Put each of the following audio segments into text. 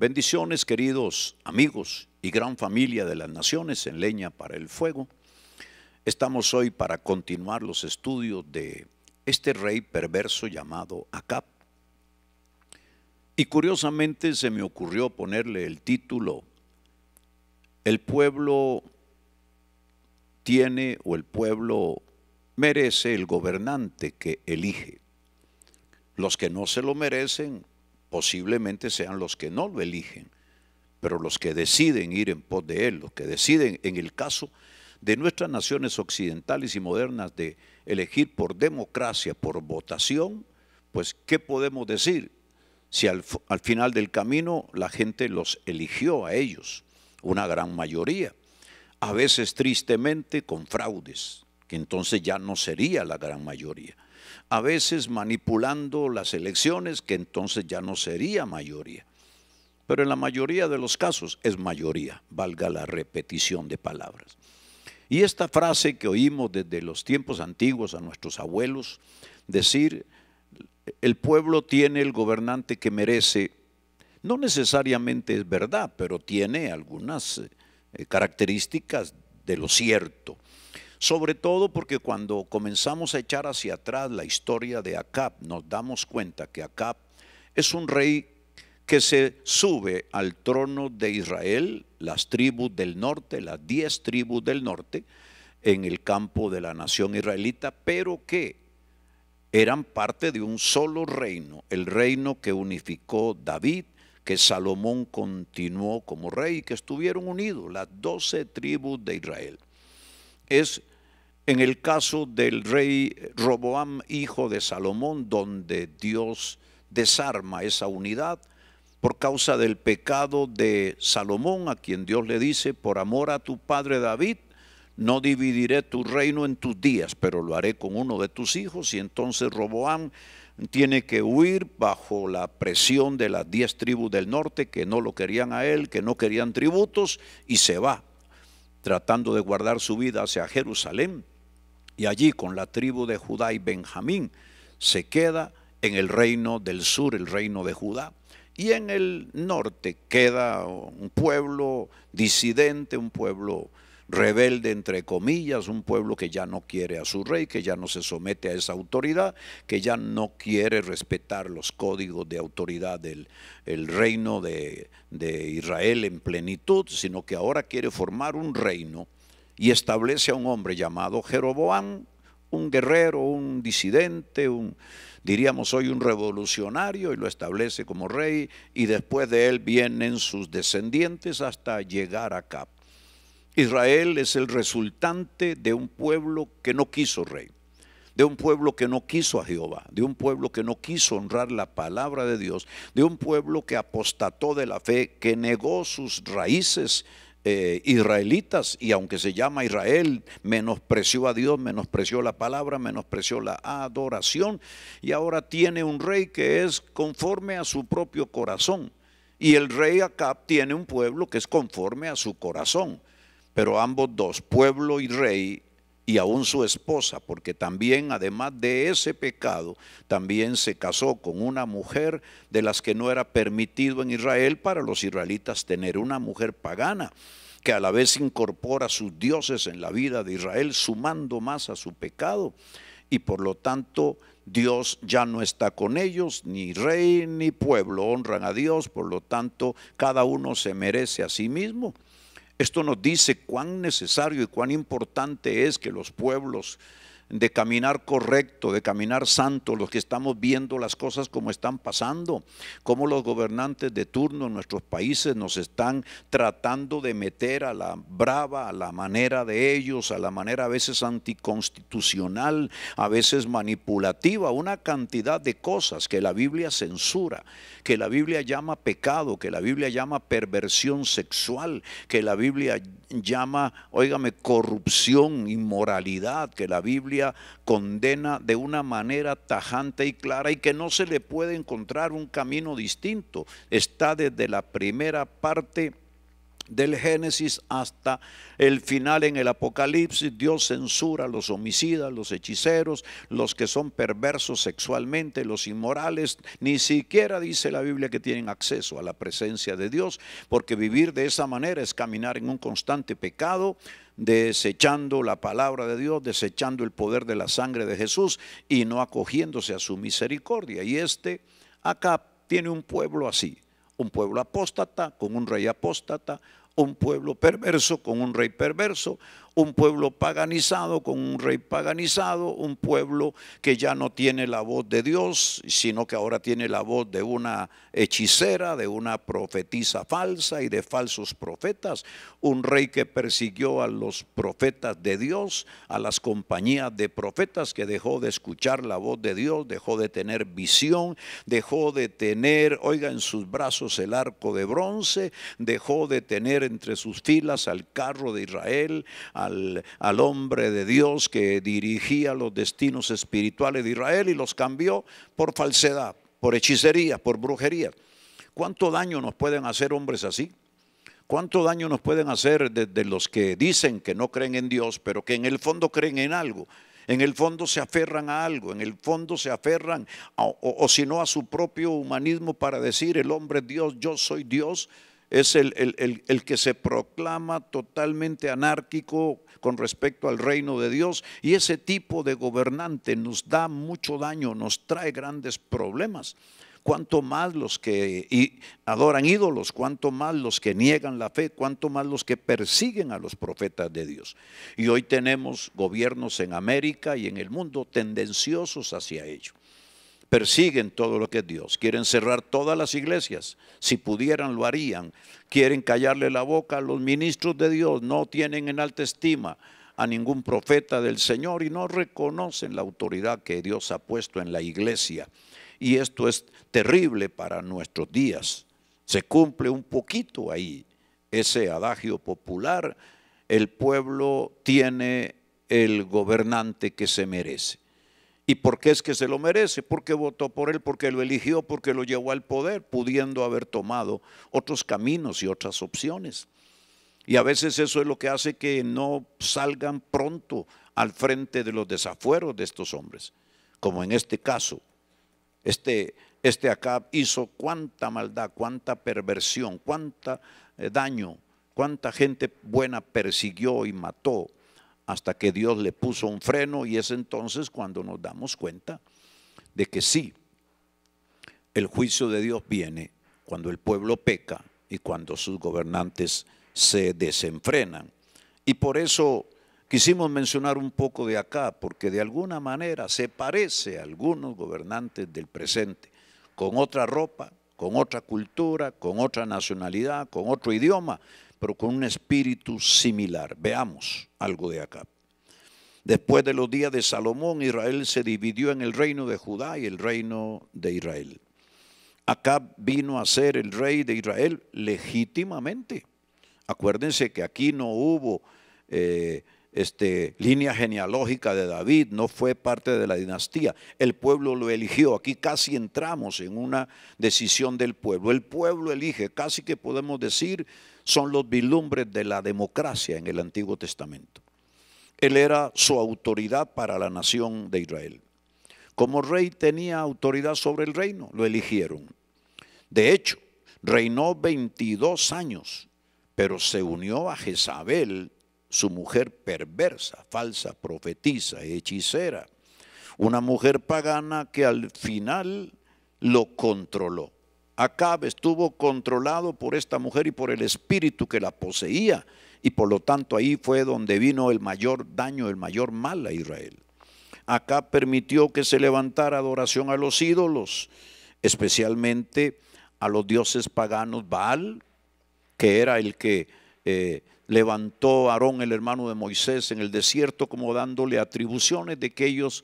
Bendiciones, queridos amigos y gran familia de las naciones en Leña para el Fuego. Estamos hoy para continuar los estudios de este rey perverso llamado Acab. Y curiosamente se me ocurrió ponerle el título: el pueblo tiene o el pueblo merece el gobernante que elige. Los que no se lo merecen posiblemente sean los que no lo eligen, pero los que deciden ir en pos de él, los que deciden, en el caso de nuestras naciones occidentales y modernas, de elegir por democracia, por votación, pues ¿qué podemos decir? Si al final del camino la gente los eligió a ellos, una gran mayoría, a veces tristemente con fraudes, que entonces ya no sería la gran mayoría. A veces manipulando las elecciones, que entonces ya no sería mayoría. Pero en la mayoría de los casos es mayoría, valga la repetición de palabras. Y esta frase que oímos desde los tiempos antiguos a nuestros abuelos, decir, el pueblo tiene el gobernante que merece, no necesariamente es verdad, pero tiene algunas características de lo cierto. Sobre todo porque cuando comenzamos a echar hacia atrás la historia de Acab, nos damos cuenta que Acab es un rey que se sube al trono de Israel, las tribus del norte, las 10 tribus del norte, en el campo de la nación israelita, pero que eran parte de un solo reino, el reino que unificó David, que Salomón continuó como rey, que estuvieron unidos las 12 tribus de Israel. Es en el caso del rey Roboam, hijo de Salomón, donde Dios desarma esa unidad por causa del pecado de Salomón, a quien Dios le dice: por amor a tu padre David, no dividiré tu reino en tus días, pero lo haré con uno de tus hijos. Y entonces Roboam tiene que huir bajo la presión de las 10 tribus del norte, que no lo querían a él, que no querían tributos, y se va, tratando de guardar su vida hacia Jerusalén. Y allí con la tribu de Judá y Benjamín se queda en el reino del sur, el reino de Judá. Y en el norte queda un pueblo disidente, un pueblo rebelde entre comillas, un pueblo que ya no quiere a su rey, que ya no se somete a esa autoridad, que ya no quiere respetar los códigos de autoridad del reino de Israel en plenitud, sino que ahora quiere formar un reino y establece a un hombre llamado Jeroboam, un guerrero, un disidente, diríamos hoy un revolucionario, y lo establece como rey, y después de él vienen sus descendientes hasta llegar a Acab. Israel es el resultante de un pueblo que no quiso rey, de un pueblo que no quiso a Jehová, de un pueblo que no quiso honrar la palabra de Dios, de un pueblo que apostató de la fe, que negó sus raíces israelitas, y aunque se llama Israel, menospreció a Dios, menospreció la palabra, menospreció la adoración, y ahora tiene un rey que es conforme a su propio corazón, y el rey Acab tiene un pueblo que es conforme a su corazón. Pero ambos dos, pueblo y rey, y aún su esposa, porque también además de ese pecado, también se casó con una mujer de las que no era permitido en Israel para los israelitas tener, una mujer pagana, que a la vez incorpora sus dioses en la vida de Israel, sumando más a su pecado, y por lo tanto Dios ya no está con ellos, ni rey ni pueblo honran a Dios, por lo tanto cada uno se merece a sí mismo. Esto nos dice cuán necesario y cuán importante es que los pueblos de caminar correcto, de caminar santo, los que estamos viendo las cosas como están pasando, cómo los gobernantes de turno en nuestros países nos están tratando de meter a la brava, a la manera de ellos, a la manera a veces anticonstitucional, a veces manipulativa, una cantidad de cosas que la Biblia censura, que la Biblia llama pecado, que la Biblia llama perversión sexual, que la Biblia llama, óigame, corrupción, inmoralidad, que la Biblia condena de una manera tajante y clara, y que no se le puede encontrar un camino distinto. Está desde la primera parte del Génesis hasta el final en el Apocalipsis, Dios censura a los homicidas, los hechiceros, los que son perversos sexualmente, los inmorales. Ni siquiera dice la Biblia que tienen acceso a la presencia de Dios, porque vivir de esa manera es caminar en un constante pecado, desechando la palabra de Dios, desechando el poder de la sangre de Jesús y no acogiéndose a su misericordia. Y Acab tiene un pueblo así, un pueblo apóstata con un rey apóstata, un pueblo perverso con un rey perverso, un pueblo paganizado con un rey paganizado, un pueblo que ya no tiene la voz de Dios, sino que ahora tiene la voz de una hechicera, de una profetisa falsa y de falsos profetas, un rey que persiguió a los profetas de Dios, a las compañías de profetas, que dejó de escuchar la voz de Dios, dejó de tener visión, dejó de tener, oiga, en sus brazos el arco de bronce, dejó de tener entre sus filas al carro de Israel, al hombre de Dios que dirigía los destinos espirituales de Israel, y los cambió por falsedad, por hechicería, por brujería. ¿Cuánto daño nos pueden hacer hombres así? ¿Cuánto daño nos pueden hacer de los que dicen que no creen en Dios, pero que en el fondo creen en algo? En el fondo se aferran a algo, en el fondo se aferran o si no a su propio humanismo para decir el hombre es Dios, yo soy Dios. Es el que se proclama totalmente anárquico con respecto al reino de Dios, y ese tipo de gobernante nos da mucho daño, nos trae grandes problemas. Cuanto más los que adoran ídolos, cuanto más los que niegan la fe, cuanto más los que persiguen a los profetas de Dios. Y hoy tenemos gobiernos en América y en el mundo tendenciosos hacia ello. Persiguen todo lo que es Dios, quieren cerrar todas las iglesias, si pudieran lo harían, quieren callarle la boca a los ministros de Dios, no tienen en alta estima a ningún profeta del Señor y no reconocen la autoridad que Dios ha puesto en la iglesia. Y esto es terrible para nuestros días. Se cumple un poquito ahí ese adagio popular: el pueblo tiene el gobernante que se merece. ¿Y por qué es que se lo merece? Porque votó por él, porque lo eligió, porque lo llevó al poder, pudiendo haber tomado otros caminos y otras opciones. Y a veces eso es lo que hace que no salgan pronto al frente de los desafueros de estos hombres. Como en este caso, este Acab hizo cuánta maldad, cuánta perversión, cuánta daño, cuánta gente buena persiguió y mató, hasta que Dios le puso un freno. Y es entonces cuando nos damos cuenta de que sí, el juicio de Dios viene cuando el pueblo peca y cuando sus gobernantes se desenfrenan. Y por eso quisimos mencionar un poco de acá, porque de alguna manera se parece a algunos gobernantes del presente, con otra ropa, con otra cultura, con otra nacionalidad, con otro idioma, pero con un espíritu similar. Veamos algo de acá. Después de los días de Salomón, Israel se dividió en el reino de Judá y el reino de Israel. Acab vino a ser el rey de Israel legítimamente. Acuérdense que aquí no hubo línea genealógica de David, no fue parte de la dinastía. El pueblo lo eligió. Aquí casi entramos en una decisión del pueblo. El pueblo elige, casi que podemos decir, son los vislumbres de la democracia en el Antiguo Testamento. Él era su autoridad para la nación de Israel. Como rey tenía autoridad sobre el reino, lo eligieron. De hecho, reinó 22 años, pero se unió a Jezabel, su mujer perversa, falsa, profetisa, hechicera, una mujer pagana que al final lo controló. Acab estuvo controlado por esta mujer y por el espíritu que la poseía, y por lo tanto ahí fue donde vino el mayor daño, el mayor mal a Israel. Acab permitió que se levantara adoración a los ídolos, especialmente a los dioses paganos. Baal, que era el que levantó a Aarón, el hermano de Moisés, en el desierto, como dándole atribuciones de que ellos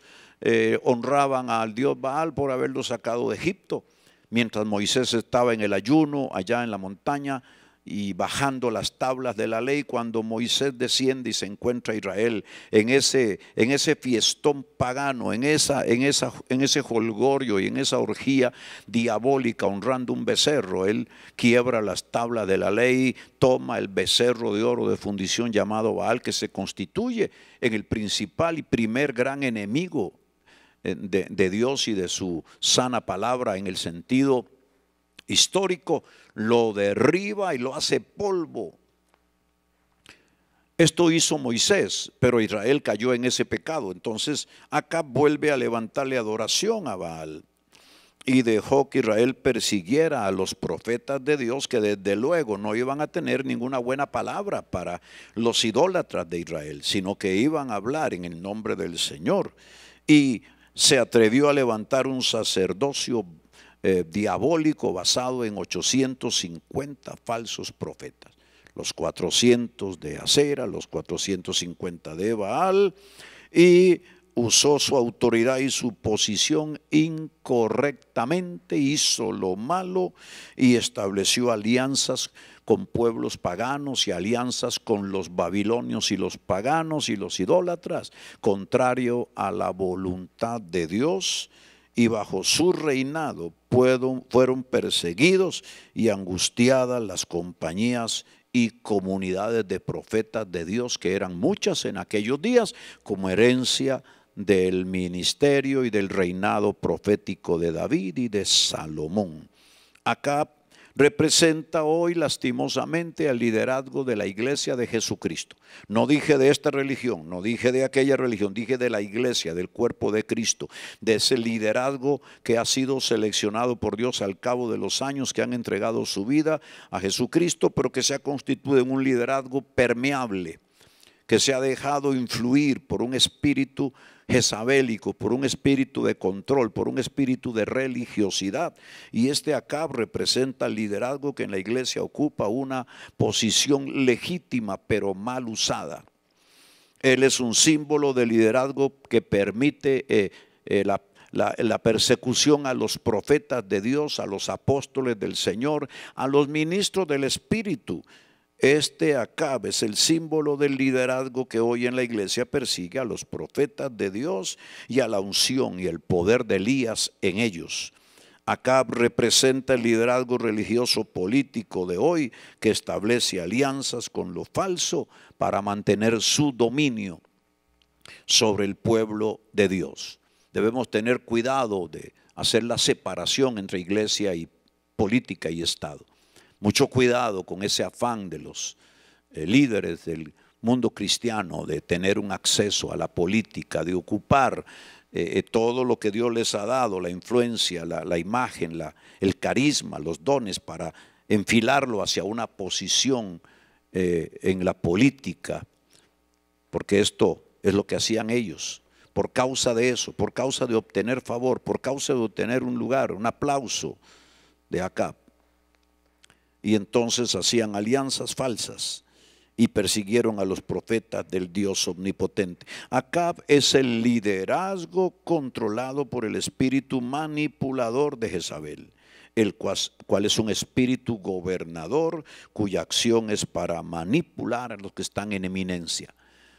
honraban al dios Baal por haberlo sacado de Egipto. Mientras Moisés estaba en el ayuno allá en la montaña, y bajando las tablas de la ley, cuando Moisés desciende y se encuentra a Israel en ese fiestón pagano, en ese jolgorio y en esa orgía diabólica honrando un becerro, él quiebra las tablas de la ley, toma el becerro de oro de fundición llamado Baal, que se constituye en el principal y primer gran enemigo de Dios y de su sana palabra en el sentido histórico, lo derriba y lo hace polvo. Esto hizo Moisés, pero Israel cayó en ese pecado. Entonces Acab vuelve a levantarle adoración a Baal y dejó que Israel persiguiera a los profetas de Dios, que desde luego no iban a tener ninguna buena palabra para los idólatras de Israel, sino que iban a hablar en el nombre del Señor. Y se atrevió a levantar un sacerdocio diabólico basado en 850 falsos profetas. Los 400 de Acera, los 450 de Baal, y usó su autoridad y su posición incorrectamente, hizo lo malo y estableció alianzas con pueblos paganos y alianzas con los babilonios y los paganos y los idólatras, contrario a la voluntad de Dios. Y bajo su reinado fueron perseguidos y angustiadas las compañías y comunidades de profetas de Dios, que eran muchas en aquellos días, como herencia del ministerio y del reinado profético de David y de Salomón. Acab representa hoy lastimosamente al liderazgo de la iglesia de Jesucristo. No dije de esta religión, no dije de aquella religión, dije de la iglesia, del cuerpo de Cristo, de ese liderazgo que ha sido seleccionado por Dios al cabo de los años, que han entregado su vida a Jesucristo, pero que se ha constituido en un liderazgo permeable, que se ha dejado influir por un espíritu jezabélico, por un espíritu de control, por un espíritu de religiosidad. Y este Acab representa el liderazgo que en la iglesia ocupa una posición legítima pero mal usada. Él es un símbolo de liderazgo que permite la persecución a los profetas de Dios, a los apóstoles del Señor, a los ministros del Espíritu. Este Acab es el símbolo del liderazgo que hoy en la iglesia persigue a los profetas de Dios y a la unción y el poder de Elías en ellos. Acab representa el liderazgo religioso político de hoy, que establece alianzas con lo falso para mantener su dominio sobre el pueblo de Dios. Debemos tener cuidado de hacer la separación entre iglesia y política y Estado. Mucho cuidado con ese afán de los líderes del mundo cristiano de tener un acceso a la política, de ocupar todo lo que Dios les ha dado, la influencia, la imagen, el carisma, los dones, para enfilarlo hacia una posición en la política, porque esto es lo que hacían ellos. Por causa de eso, por causa de obtener favor, por causa de obtener un lugar, un aplauso de Acab. Y entonces hacían alianzas falsas y persiguieron a los profetas del Dios omnipotente. Acab es el liderazgo controlado por el espíritu manipulador de Jezabel, el cual es un espíritu gobernador cuya acción es para manipular a los que están en eminencia.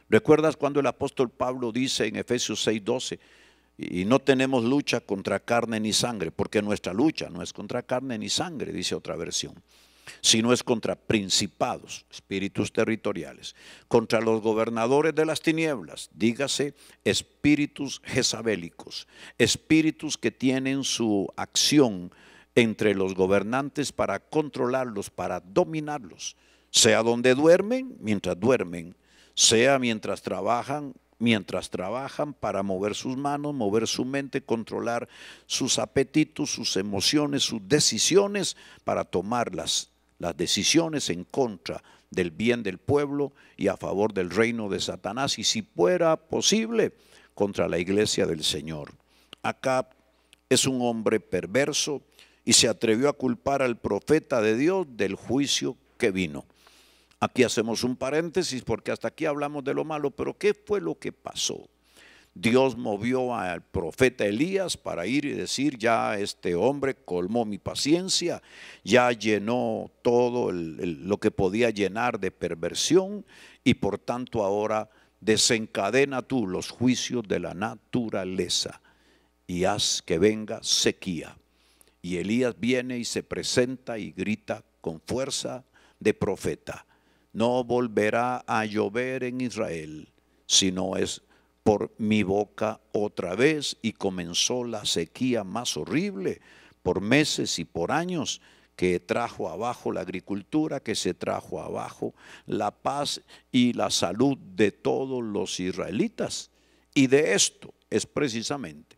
¿Recuerdas cuando el apóstol Pablo dice en Efesios 6:12? Y no tenemos lucha contra carne ni sangre, porque nuestra lucha no es contra carne ni sangre, dice otra versión, sino es contra principados, espíritus territoriales, contra los gobernadores de las tinieblas, dígase espíritus jezabélicos, espíritus que tienen su acción entre los gobernantes para controlarlos, para dominarlos, sea donde duermen, mientras duermen, sea mientras trabajan para mover sus manos, mover su mente, controlar sus apetitos, sus emociones, sus decisiones, para tomar las decisiones en contra del bien del pueblo y a favor del reino de Satanás, y si fuera posible, contra la iglesia del Señor. Acab es un hombre perverso y se atrevió a culpar al profeta de Dios del juicio que vino. Aquí hacemos un paréntesis porque hasta aquí hablamos de lo malo, pero ¿qué fue lo que pasó? Dios movió al profeta Elías para ir y decir: ya este hombre colmó mi paciencia, ya llenó todo lo que podía llenar de perversión, y por tanto ahora desencadena tú los juicios de la naturaleza y haz que venga sequía. Y Elías viene y se presenta y grita con fuerza de profeta: no volverá a llover en Israel, sino es por mi boca otra vez. Y comenzó la sequía más horrible por meses y por años, que trajo abajo la agricultura, que se trajo abajo la paz y la salud de todos los israelitas. Y de esto es precisamente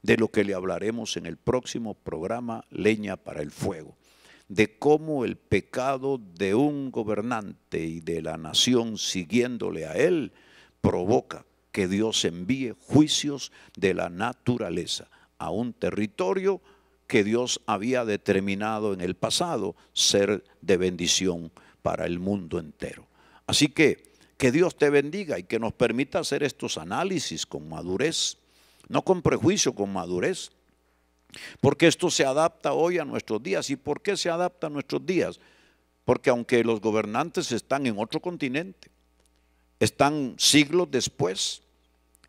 de lo que le hablaremos en el próximo programa Leña para el Fuego, de cómo el pecado de un gobernante y de la nación siguiéndole a él provoca que Dios envíe juicios de la naturaleza a un territorio que Dios había determinado en el pasado ser de bendición para el mundo entero. Así que Dios te bendiga y que nos permita hacer estos análisis con madurez, no con prejuicio, con madurez, porque esto se adapta hoy a nuestros días. ¿Y por qué se adapta a nuestros días? Porque aunque los gobernantes están en otro continente, están siglos después,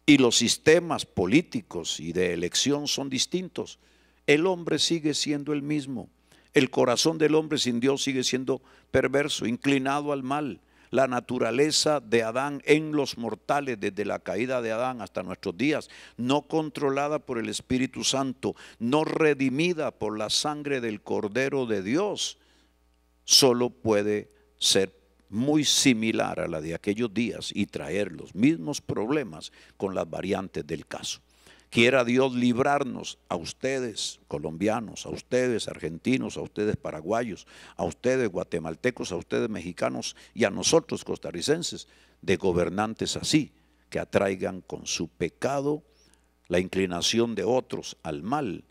y los sistemas políticos y de elección son distintos, el hombre sigue siendo el mismo. El corazón del hombre sin Dios sigue siendo perverso, inclinado al mal. La naturaleza de Adán en los mortales, desde la caída de Adán hasta nuestros días, no controlada por el Espíritu Santo, no redimida por la sangre del Cordero de Dios, solo puede ser muy similar a la de aquellos días y traer los mismos problemas con las variantes del caso. Quiera Dios librarnos, a ustedes colombianos, a ustedes argentinos, a ustedes paraguayos, a ustedes guatemaltecos, a ustedes mexicanos y a nosotros costarricenses, de gobernantes así, que atraigan con su pecado la inclinación de otros al mal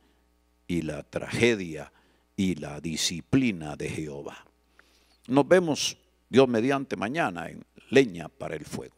y la tragedia y la disciplina de Jehová. Nos vemos, Dios mediante, mañana en Leña para el Fuego.